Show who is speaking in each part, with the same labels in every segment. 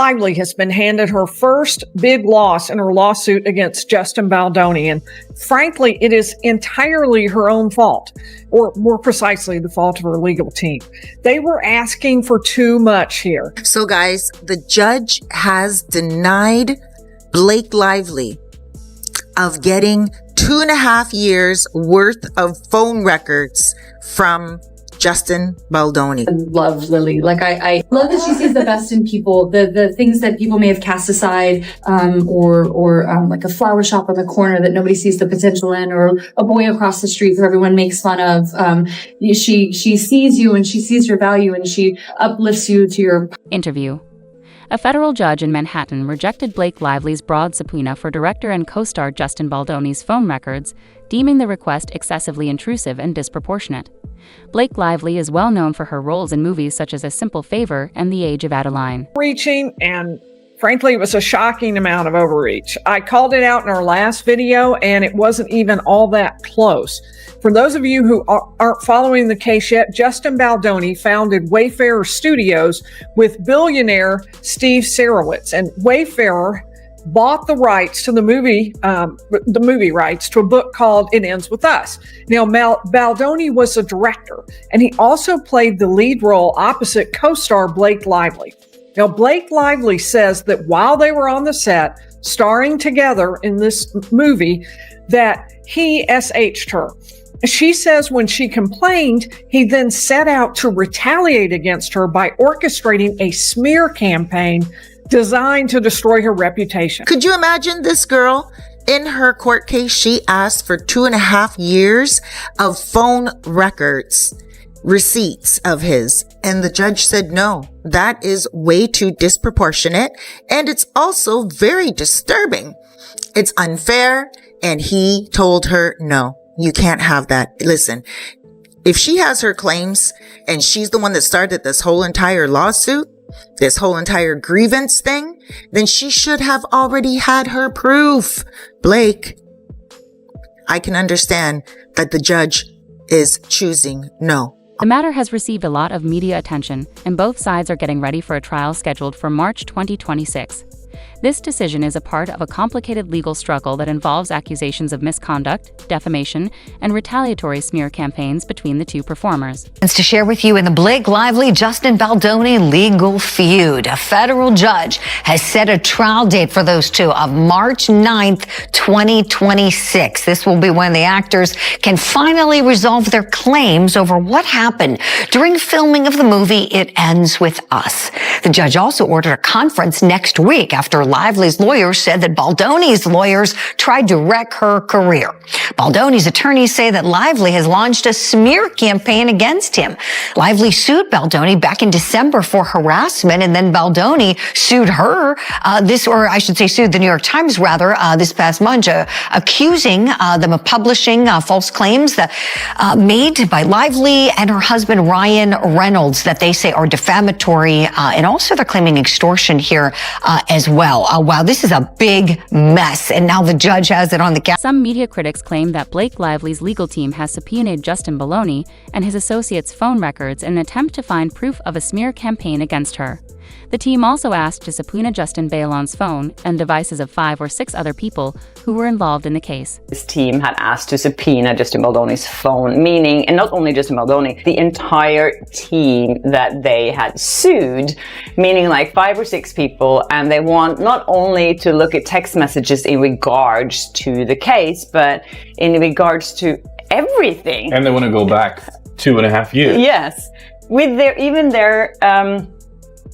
Speaker 1: Lively has been handed her first big loss in her lawsuit against Justin Baldoni. And frankly, it is entirely her own fault, or more precisely, the fault of her legal team. They were asking for too much here.
Speaker 2: So guys, the judge has denied Blake Lively of getting 2.5 years worth of phone records from Justin Baldoni.
Speaker 3: I love Lily. Like I love that she sees the best in people, the things that people may have cast aside, or like a flower shop on the corner that nobody sees the potential in, or a boy across the street who everyone makes fun of. She sees you and she sees your value and she uplifts you to your
Speaker 4: interview. A federal judge in Manhattan rejected Blake Lively's broad subpoena for director and co-star Justin Baldoni's phone records, deeming the request excessively intrusive and disproportionate. Blake Lively is well known for her roles in movies such as A Simple Favor and The Age of Adeline.
Speaker 1: Reaching, and frankly, it was a shocking amount of overreach. I called it out in our last video, and it wasn't even all that close. For those of you who aren't following the case yet, Justin Baldoni founded Wayfarer Studios with billionaire Steve Sarowitz, and Wayfarer bought the rights to the movie rights to a book called It Ends With Us. Now, Baldoni was a director, and he also played the lead role opposite co-star Blake Lively. Now, Blake Lively says that while they were on the set, starring together in this movie, that he SH'd her. She says when she complained, he then set out to retaliate against her by orchestrating a smear campaign designed to destroy her reputation.
Speaker 2: Could you imagine this girl? In her court case, she asked for 2.5 years of phone records, receipts of his, and the judge said no. That is way too disproportionate, and it's also very disturbing. It's unfair, and he told her no. You can't have that. Listen, if she has her claims and she's the one that started this whole entire lawsuit, this whole entire grievance thing, then she should have already had her proof. Blake, I can understand that the judge is choosing no.
Speaker 4: The matter has received a lot of media attention, and both sides are getting ready for a trial scheduled for March 2026. This decision is a part of a complicated legal struggle that involves accusations of misconduct, defamation, and retaliatory smear campaigns between the two performers.
Speaker 5: To share with you in the Blake Lively, Justin Baldoni legal feud. A federal judge has set a trial date for those two of March 9th, 2026. This will be when the actors can finally resolve their claims over what happened during filming of the movie It Ends With Us. The judge also ordered a conference next week after Lively's lawyers said that Baldoni's lawyers tried to wreck her career. Baldoni's attorneys say that Lively has launched a smear campaign against him. Lively sued Baldoni back in December for harassment, and then Baldoni sued her, sued the New York Times this past month, accusing them of publishing false claims that made by Lively and her husband Ryan Reynolds that they say are defamatory, and also they're claiming extortion here as well. Wow, this is a big mess, and now the judge has it on the
Speaker 4: Some media critics claim that Blake Lively's legal team has subpoenaed Justin Baldoni and his associates' phone records in an attempt to find proof of a smear campaign against her. The team also asked to subpoena Justin Baldoni's phone and devices of 5 or 6 other people who were involved in the case.
Speaker 6: This team had asked to subpoena Justin Baldoni's phone, meaning, and not only Justin Baldoni, the entire team that they had sued, meaning like 5 or 6 people, and they want not only to look at text messages in regards to the case, but in regards to everything.
Speaker 7: And they want to go back 2.5 years.
Speaker 6: Yes, with their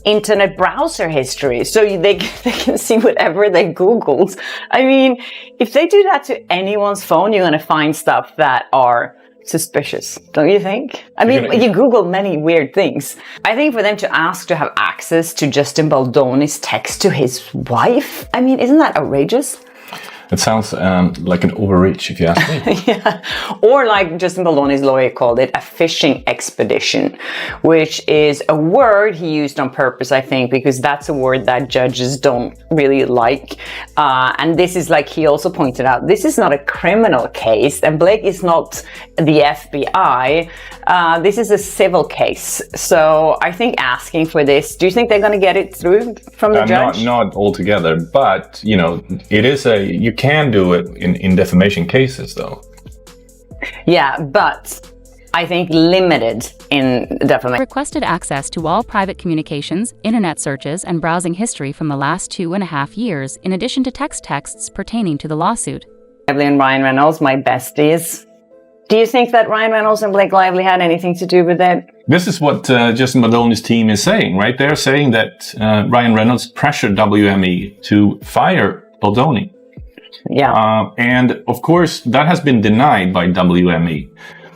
Speaker 6: internet browser history, so they can see whatever they Googled. I mean, if they do that to anyone's phone, you're going to find stuff that are suspicious, don't you think? I mean, you Google many weird things. I think for them to ask to have access to Justin Baldoni's text to his wife, I mean, isn't that outrageous?
Speaker 7: It sounds like an overreach, if you ask me.
Speaker 6: Yeah. Or like Justin Baldoni's lawyer called it, a fishing expedition, which is a word he used on purpose, I think, because that's a word that judges don't really like. And this is, like he also pointed out, this is not a criminal case, and Blake is not the FBI. This is a civil case. So I think asking for this, do you think they're going to get it through from the judge?
Speaker 7: Not altogether, but, you know, it is you can do it in defamation cases, though.
Speaker 6: Yeah, but I think limited in defamation.
Speaker 4: Requested access to all private communications, internet searches, and browsing history from the last 2.5 years, in addition to texts pertaining to the lawsuit.
Speaker 6: Lively and Ryan Reynolds, my besties. Do you think that Ryan Reynolds and Blake Lively had anything to do with it?
Speaker 7: This is what Justin Baldoni's team is saying, right? They're saying that Ryan Reynolds pressured WME to fire Baldoni.
Speaker 6: Yeah.
Speaker 7: And of course, that has been denied by WME.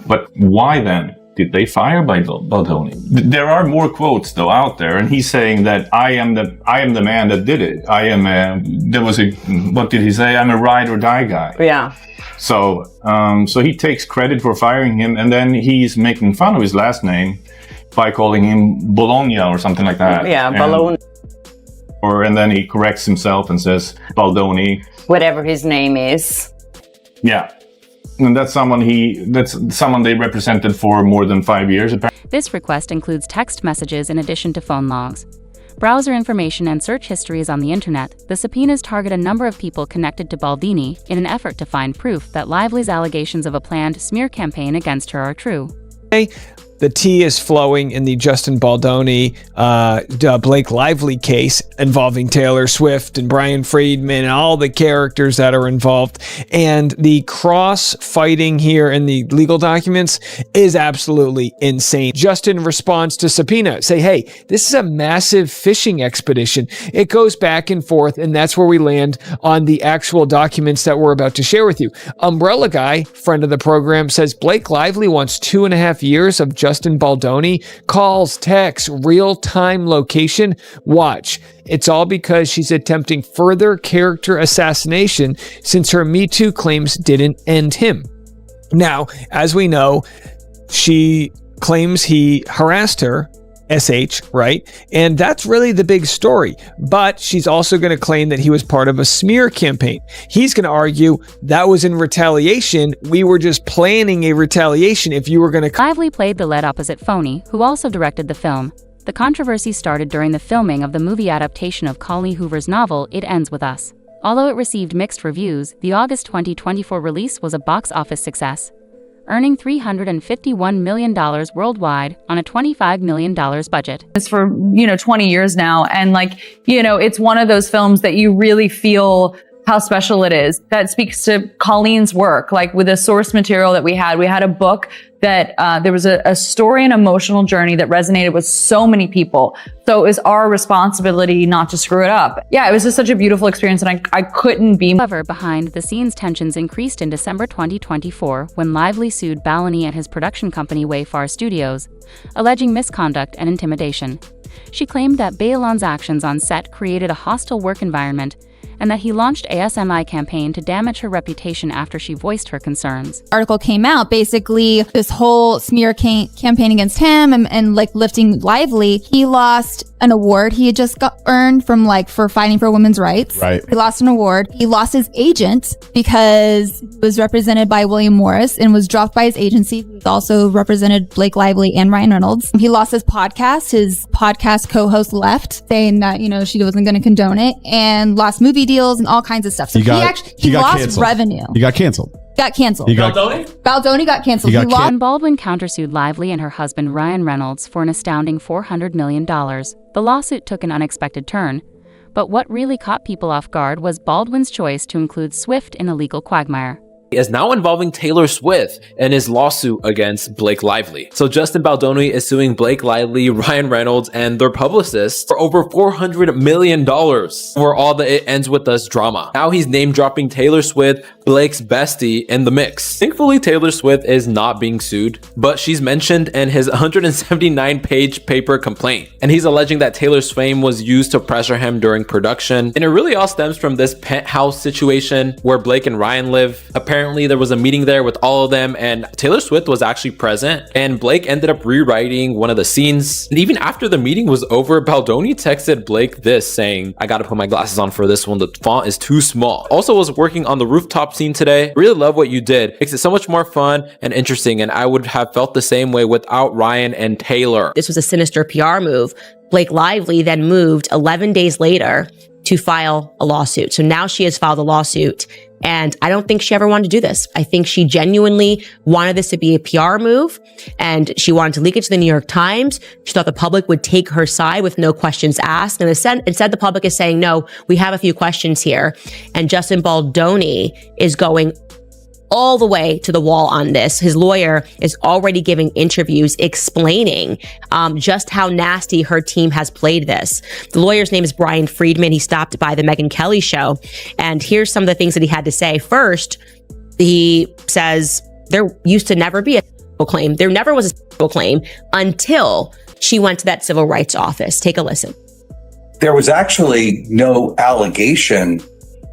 Speaker 7: But why then did they fire Baldoni? There are more quotes though out there, and he's saying that I am the man that did it. What did he say? I'm a ride or die guy.
Speaker 6: Yeah.
Speaker 7: So he takes credit for firing him, and then he's making fun of his last name by calling him Bologna or something like that.
Speaker 6: Yeah, Bologna.
Speaker 7: And then he corrects himself and says Baldoni.
Speaker 6: Whatever his name is.
Speaker 7: Yeah. And that's someone they represented for more than 5 years.
Speaker 4: This request includes text messages in addition to phone logs. Browser information and search histories on the internet. The subpoenas target a number of people connected to Baldini in an effort to find proof that Lively's allegations of a planned smear campaign against her are true.
Speaker 8: The tea is flowing in the Justin Baldoni, Blake Lively case involving Taylor Swift and Brian Friedman and all the characters that are involved. And the cross-fighting here in the legal documents is absolutely insane. Justin responds to subpoena, say, hey, this is a massive fishing expedition. It goes back and forth, and that's where we land on the actual documents that we're about to share with you. Umbrella Guy, friend of the program, says Blake Lively wants 2.5 years of Justin Baldoni, calls, texts, real-time location. Watch. It's all because she's attempting further character assassination since her Me Too claims didn't end him. Now, as we know, she claims he harassed her, SH, right? And that's really the big story. But she's also going to claim that he was part of a smear campaign. He's going to argue that was in retaliation. We were just planning a retaliation if you were going to...
Speaker 4: Lively played the lead opposite Phony, who also directed the film. The controversy started during the filming of the movie adaptation of Colleen Hoover's novel, It Ends With Us. Although it received mixed reviews, the August 2024 release was a box office success, earning $351 million worldwide on a $25 million budget.
Speaker 3: It's for, 20 years now. And it's one of those films that you really feel how special it is. That speaks to Colleen's work. Like with the source material that we had a book that there was a story and emotional journey that resonated with so many people. So it was our responsibility not to screw it up. Yeah, it was just such a beautiful experience, and I couldn't be.
Speaker 4: However, behind the scenes tensions increased in December 2024 when Lively sued Ballany and his production company Wayfar Studios, alleging misconduct and intimidation. She claimed that Bailon's actions on set created a hostile work environment and that he launched a SMI campaign to damage her reputation after she voiced her concerns.
Speaker 9: Article came out, basically this whole smear campaign against him and lifting Lively. He lost an award he had just earned from for fighting for women's rights.
Speaker 10: Right.
Speaker 9: He lost an award. He lost his agent because he was represented by William Morris and was dropped by his agency. He also represented Blake Lively and Ryan Reynolds. He lost his podcast. His podcast co-host left, saying that, she wasn't going to condone it, and lost movie deals and all kinds of stuff. So he lost
Speaker 10: canceled.
Speaker 9: revenue.
Speaker 10: He got canceled.
Speaker 9: Baldoni got canceled.
Speaker 4: And Baldwin countersued Lively and her husband Ryan Reynolds for an astounding $400 million. The lawsuit took an unexpected turn, but what really caught people off guard was Baldwin's choice to include Swift in a legal quagmire.
Speaker 11: Is now involving Taylor Swift and his lawsuit against Blake Lively. So Justin Baldoni is suing Blake Lively, Ryan Reynolds, and their publicists for over $400 million for all the It Ends With Us drama. Now he's name-dropping Taylor Swift, Blake's bestie in the mix. Thankfully, Taylor Swift is not being sued, but she's mentioned in his 179-page paper complaint. And he's alleging that Taylor's fame was used to pressure him during production. And it really all stems from this penthouse situation where Blake and Ryan live. Apparently, there was a meeting there with all of them, and Taylor Swift was actually present. And Blake ended up rewriting one of the scenes. And even after the meeting was over, Baldoni texted Blake this, saying, "I gotta put my glasses on for this one. The font is too small." Also was working on the rooftop scene today. Really love what you did. Makes it so much more fun and interesting, and I would have felt the same way without Ryan and Taylor.
Speaker 10: This was a sinister PR move. Blake Lively then moved 11 days later to file a lawsuit. So now she has filed a lawsuit, and I don't think she ever wanted to do this. I think she genuinely wanted this to be a PR move, and she wanted to leak it to the New York Times. She thought the public would take her side with no questions asked. And instead the public is saying, no, we have a few questions here. And Justin Baldoni is going all the way to the wall on this. His lawyer is already giving interviews explaining just how nasty her team has played this. The lawyer's name is Brian Friedman. He stopped by the Megyn Kelly show, and here's some of the things that he had to say. First, he says there used to never be a civil claim. There never was a civil claim until she went to that civil rights office. Take a listen.
Speaker 12: There was actually no allegation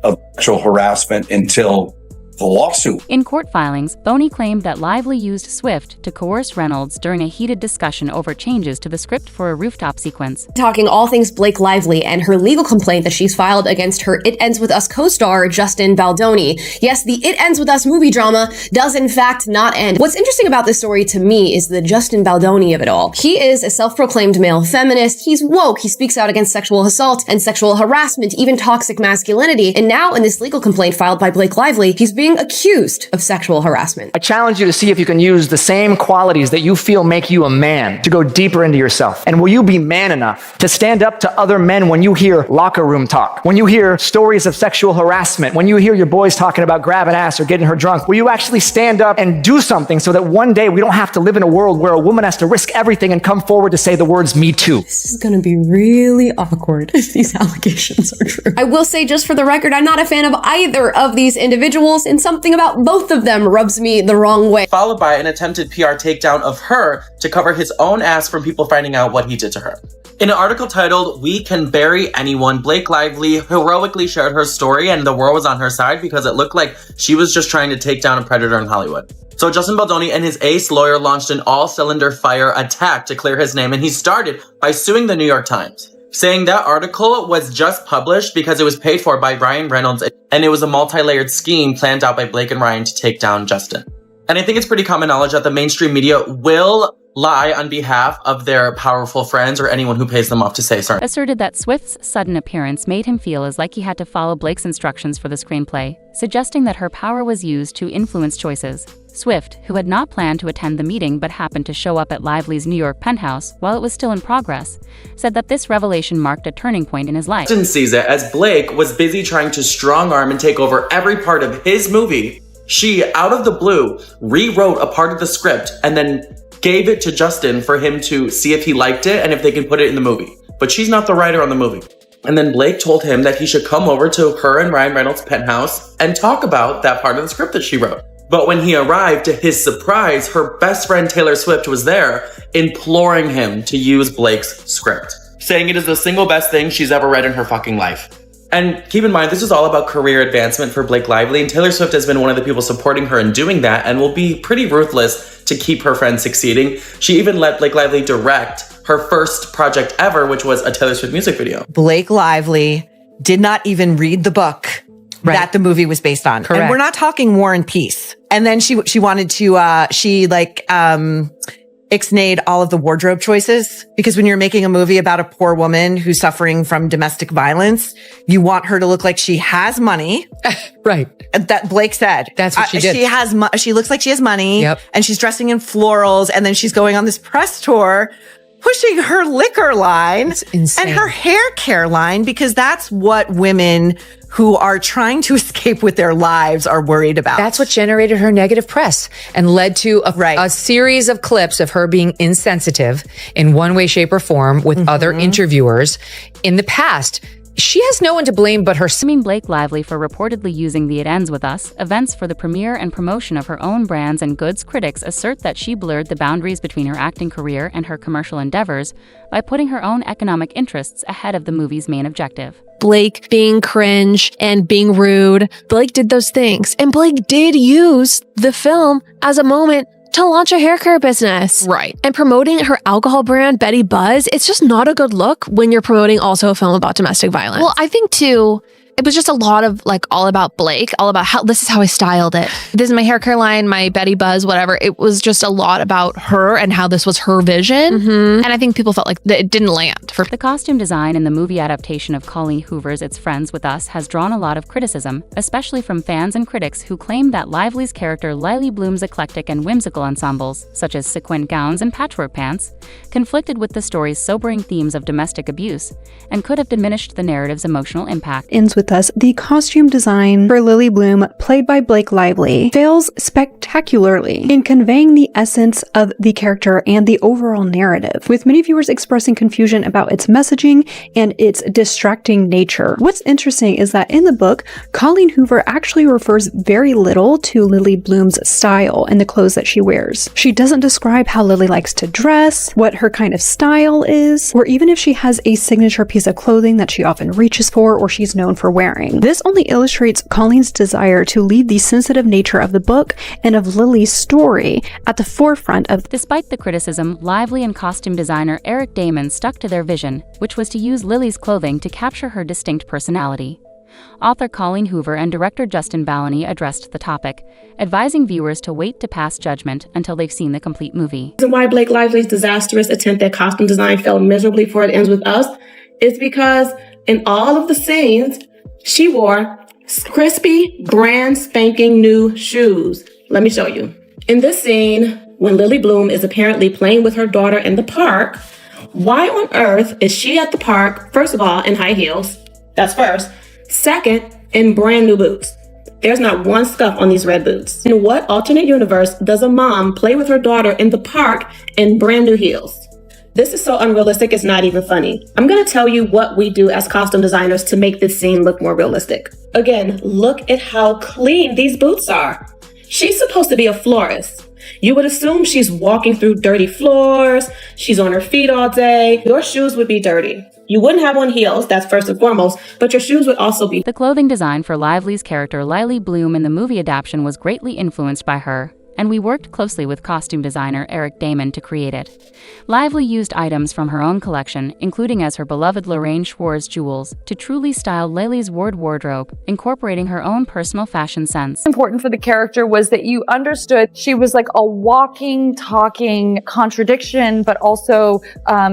Speaker 12: of sexual harassment until the lawsuit.
Speaker 4: In court filings, Boney claimed that Lively used Swift to coerce Reynolds during a heated discussion over changes to the script for a rooftop sequence.
Speaker 13: Talking all things Blake Lively and her legal complaint that she's filed against her It Ends With Us co-star Justin Baldoni. Yes, the It Ends With Us movie drama does in fact not end. What's interesting about this story to me is the Justin Baldoni of it all. He is a self-proclaimed male feminist. He's woke. He speaks out against sexual assault and sexual harassment, even toxic masculinity. And now in this legal complaint filed by Blake Lively, he's being accused of sexual harassment.
Speaker 14: I challenge you to see if you can use the same qualities that you feel make you a man to go deeper into yourself. And will you be man enough to stand up to other men when you hear locker room talk, when you hear stories of sexual harassment, when you hear your boys talking about grabbing ass or getting her drunk? Will you actually stand up and do something so that one day we don't have to live in a world where a woman has to risk everything and come forward to say the words "me too"?
Speaker 13: This is going to be really awkward if these allegations are true. I will say, just for the record, I'm not a fan of either of these individuals, and something about both of them rubs me the wrong way.
Speaker 15: Followed by an attempted PR takedown of her to cover his own ass from people finding out what he did to her. In an article titled, "We Can Bury Anyone," Blake Lively heroically shared her story, and the world was on her side because it looked like she was just trying to take down a predator in Hollywood. So Justin Baldoni and his ace lawyer launched an all-cylinder fire attack to clear his name, and he started by suing the New York Times, saying that article was just published because it was paid for by Ryan Reynolds, and it was a multi-layered scheme planned out by Blake and Ryan to take down Justin. And I think it's pretty common knowledge that the mainstream media will lie on behalf of their powerful friends or anyone who pays them off to say certain.
Speaker 4: Asserted that Swift's sudden appearance made him feel as like he had to follow Blake's instructions for the screenplay, suggesting that her power was used to influence choices. Swift, who had not planned to attend the meeting but happened to show up at Lively's New York penthouse while it was still in progress, said that this revelation marked a turning point in his life.
Speaker 15: Justin sees it as Blake was busy trying to strong-arm and take over every part of his movie. She, out of the blue, rewrote a part of the script and then gave it to Justin for him to see if he liked it and if they can put it in the movie. But she's not the writer on the movie. And then Blake told him that he should come over to her and Ryan Reynolds' penthouse and talk about that part of the script that she wrote. But when he arrived, to his surprise, her best friend Taylor Swift was there, imploring him to use Blake's script, saying it is the single best thing she's ever read in her fucking life. And keep in mind, this is all about career advancement for Blake Lively, and Taylor Swift has been one of the people supporting her in doing that and will be pretty ruthless to keep her friend succeeding. She even let Blake Lively direct her first project ever, which was a Taylor Swift music video.
Speaker 16: Blake Lively did not even read the book that the movie was based on.
Speaker 17: Correct.
Speaker 16: And we're not talking War and Peace. And then she wanted to, ixnayed all of the wardrobe choices, because when you're making a movie about a poor woman who's suffering from domestic violence, you want her to look like she has money.
Speaker 17: Right.
Speaker 16: That Blake said.
Speaker 17: That's what she did.
Speaker 16: She looks like she has money.
Speaker 17: Yep.
Speaker 16: And she's dressing in florals. And then she's going on this press tour, pushing her liquor line and her hair care line, because that's what women who are trying to escape with their lives are worried about.
Speaker 17: That's what generated her negative press and led to a series of clips of her being insensitive in one way, shape, or form with other interviewers in the past. She has no one to blame but herself.
Speaker 4: Blaming Blake Lively for reportedly using the It Ends With Us events for the premiere and promotion of her own brands and goods, critics assert that she blurred the boundaries between her acting career and her commercial endeavors by putting her own economic interests ahead of the movie's main objective.
Speaker 18: Blake being cringe and being rude. Blake did those things. And Blake did use the film as a moment to launch a hair care business.
Speaker 17: Right.
Speaker 18: And promoting her alcohol brand, Betty Buzz, it's just not a good look when you're promoting also a film about domestic violence.
Speaker 19: Well, I think too, it was just a lot of all about Blake, all about how this is how I styled it. This is my hair care line, my Betty Buzz, whatever. It was just a lot about her and how this was her vision.
Speaker 18: Mm-hmm.
Speaker 19: And I think people felt like that it didn't land.
Speaker 4: The costume design in the movie adaptation of Colleen Hoover's It's Friends With Us has drawn a lot of criticism, especially from fans and critics who claim that Lively's character Lily Bloom's eclectic and whimsical ensembles, such as sequin gowns and patchwork pants, conflicted with the story's sobering themes of domestic abuse and could have diminished the narrative's emotional impact.
Speaker 20: Ends with Us, the costume design for Lily Bloom, played by Blake Lively, fails spectacularly in conveying the essence of the character and the overall narrative, with many viewers expressing confusion about its messaging and its distracting nature. What's interesting is that in the book, Colleen Hoover actually refers very little to Lily Bloom's style and the clothes that she wears. She doesn't describe how Lily likes to dress, what her kind of style is, or even if she has a signature piece of clothing that she often reaches for or she's known for wearing. This only illustrates Colleen's desire to leave the sensitive nature of the book and of Lily's story at the forefront of.
Speaker 4: Despite the criticism, Lively and costume designer Eric Damon stuck to their vision, which was to use Lily's clothing to capture her distinct personality. Author Colleen Hoover and director Justin Balleny addressed the topic, advising viewers to wait to pass judgment until they've seen the complete movie.
Speaker 21: The reason why Blake Lively's disastrous attempt at costume design failed miserably for It Ends With Us is because in all of the scenes, she wore crispy, brand spanking new shoes. Let me show you. In this scene, when Lily Bloom is apparently playing with her daughter in the park, why on earth is she at the park, first of all, in high heels? That's first. Second, in brand new boots. There's not one scuff on these red boots. In what alternate universe does a mom play with her daughter in the park in brand new heels? This is so unrealistic, it's not even funny. I'm gonna tell you what we do as costume designers to make this scene look more realistic. Again, look at how clean these boots are. She's supposed to be a florist. You would assume she's walking through dirty floors, she's on her feet all day. Your shoes would be dirty. You wouldn't have on heels, that's first and foremost, but your shoes would also be.
Speaker 4: The clothing design for Lively's character Lily Bloom in the movie adaptation was greatly influenced by her, and we worked closely with costume designer Eric Damon to create it. Lively used items from her own collection, including as her beloved Lorraine Schwartz jewels, to truly style Lily's wardrobe, incorporating her own personal fashion sense.
Speaker 22: Important for the character was that you understood she was like a walking, talking contradiction, but also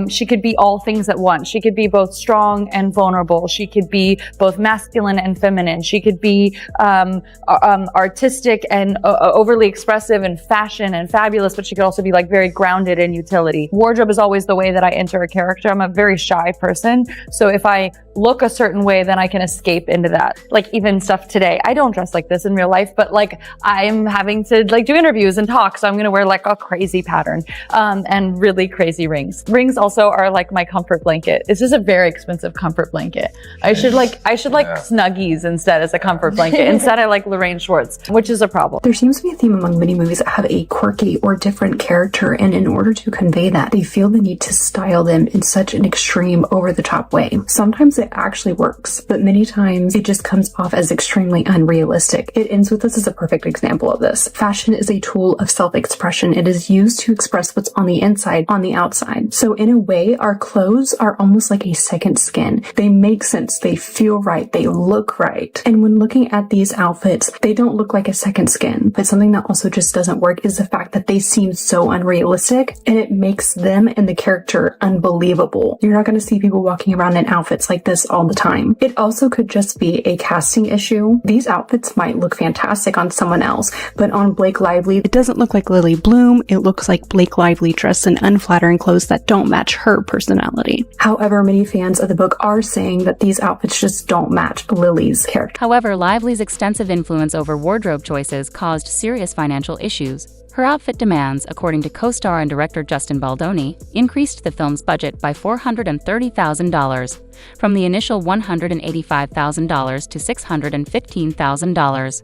Speaker 22: she could be all things at once. She could be both strong and vulnerable. She could be both masculine and feminine. She could be artistic and overly expressive and fashion and fabulous, but she could also be like very grounded in utility. Wardrobe is always the way that I enter a character. I'm a very shy person, so if I look a certain way, then I can escape into that. Like even stuff today, I don't dress like this in real life, but like I'm having to like do interviews and talk, so I'm gonna wear like a crazy pattern and really crazy rings. Rings also are like my comfort blanket. It's just a very expensive comfort blanket. I should like Snuggies instead as a comfort blanket. Instead I like Lorraine Schwartz, which is a problem.
Speaker 20: There seems to be a theme among many movies that have a quirky or different character, and in order to convey that, they feel the need to style them in such an extreme, over-the-top way. Sometimes it actually works, but many times it just comes off as extremely unrealistic. It Ends With Us is a perfect example of this. Fashion is a tool of self-expression. It is used to express what's on the inside, on the outside. So in a way, our clothes are almost like a second skin. They make sense, they feel right, they look right. And when looking at these outfits, they don't look like a second skin. But something that also just doesn't work is the fact that they seem so unrealistic, and it makes them and the character unbelievable. You're not going to see people walking around in outfits like this all the time. It also could just be a casting issue. These outfits might look fantastic on someone else, but on Blake Lively, it doesn't look like Lily Bloom. It looks like Blake Lively dressed in unflattering clothes that don't match her personality. However, many fans of the book are saying that these outfits just don't match Lily's character.
Speaker 4: However, Lively's extensive influence over wardrobe choices caused serious financial issues. Her outfit demands, according to co-star and director Justin Baldoni, increased the film's budget by $430,000, from the initial $185,000 to $615,000.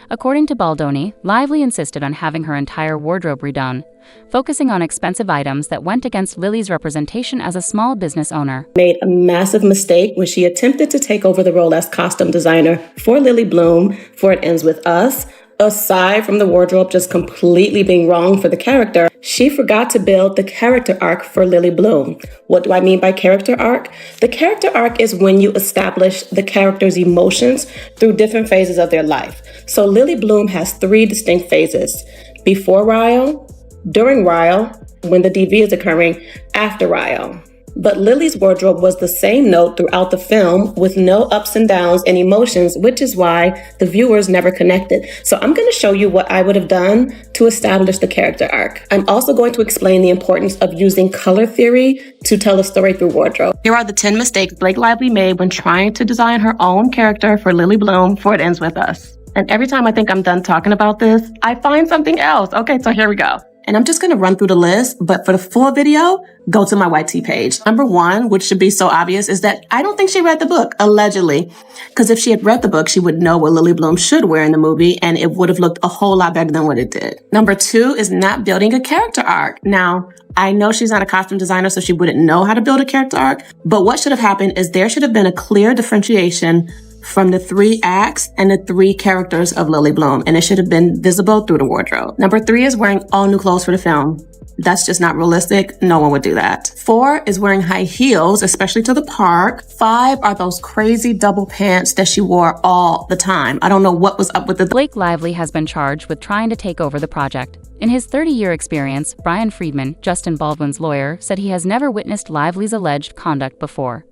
Speaker 4: According to Baldoni, Lively insisted on having her entire wardrobe redone, focusing on expensive items that went against Lily's representation as a small business owner.
Speaker 21: Made a massive mistake when she attempted to take over the role as costume designer for Lily Bloom for It Ends With Us. Aside from the wardrobe just completely being wrong for the character, she forgot to build the character arc for Lily Bloom. What do I mean by character arc? The character arc is when you establish the character's emotions through different phases of their life. So Lily Bloom has 3 distinct phases: before Ryle, during Ryle, when the DV is occurring, after Ryle. But Lily's wardrobe was the same note throughout the film, with no ups and downs and emotions, which is why the viewers never connected. So I'm going to show you what I would have done to establish the character arc. I'm also going to explain the importance of using color theory to tell a story through wardrobe. Here are the 10 mistakes Blake Lively made when trying to design her own character for Lily Bloom for It Ends With Us. And every time I think I'm done talking about this, I find something else. Okay, so here we go. And I'm just going to run through the list, but for the full video, go to my YT page. Number 1, which should be so obvious, is that I don't think she read the book, allegedly. Because if she had read the book, she would know what Lily Bloom should wear in the movie, and it would have looked a whole lot better than what it did. Number 2 is not building a character arc. Now, I know she's not a costume designer, so she wouldn't know how to build a character arc, but what should have happened is there should have been a clear differentiation from the 3 acts and the 3 characters of Lily Bloom, and it should have been visible through the wardrobe. Number 3 is wearing all new clothes for the film. That's just not realistic. No one would do that. 4 is wearing high heels, especially to the park. 5 are those crazy double pants that she wore all the time. I don't know what was up with the...
Speaker 4: Blake Lively has been charged with trying to take over the project. In his 30-year experience, Brian Friedman, Justin Baldwin's lawyer, said he has never witnessed Lively's alleged conduct before.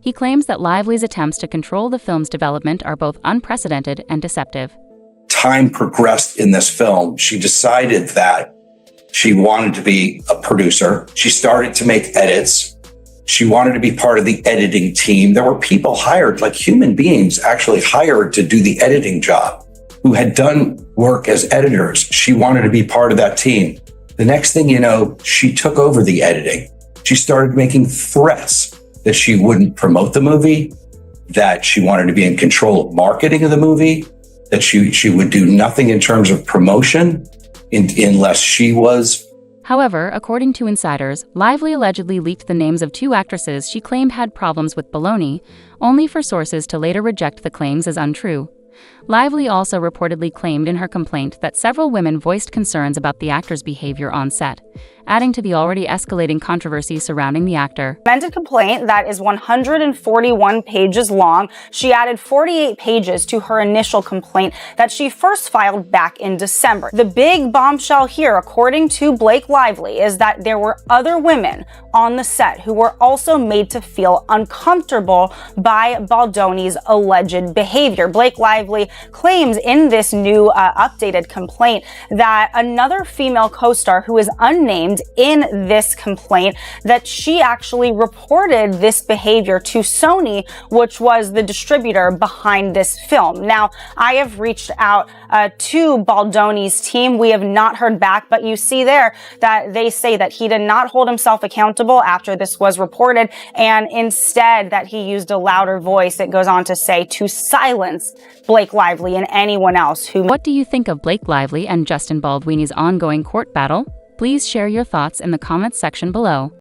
Speaker 4: He claims that Lively's attempts to control the film's development are both unprecedented and deceptive.
Speaker 12: Time progressed in this film. She decided that she wanted to be a producer. She started to make edits. She wanted to be part of the editing team. There were people hired, like human beings actually hired to do the editing job, who had done work as editors. She wanted to be part of that team. The next thing you know, she took over the editing. She started making threats that she wouldn't promote the movie, that she wanted to be in control of marketing of the movie, that she would do nothing in terms of promotion unless she was.
Speaker 4: However, according to insiders, Lively allegedly leaked the names of 2 actresses she claimed had problems with baloney, only for sources to later reject the claims as untrue. Lively also reportedly claimed in her complaint that several women voiced concerns about the actor's behavior on set, adding to the already escalating controversy surrounding the actor.
Speaker 1: Amended complaint that is 141 pages long. She added 48 pages to her initial complaint that she first filed back in December. The big bombshell here, according to Blake Lively, is that there were other women on the set who were also made to feel uncomfortable by Baldoni's alleged behavior. Blake Lively claims in this new updated complaint that another female co-star who is unnamed in this complaint, that she actually reported this behavior to Sony, which was the distributor behind this film. Now, I have reached out to Baldoni's team. We have not heard back, but you see there that they say that he did not hold himself accountable after this was reported, and instead that he used a louder voice, it goes on to say, to silence Blake Lively and anyone else who...
Speaker 4: What do you think of Blake Lively and Justin Baldwini's ongoing court battle? Please share your thoughts in the comments section below.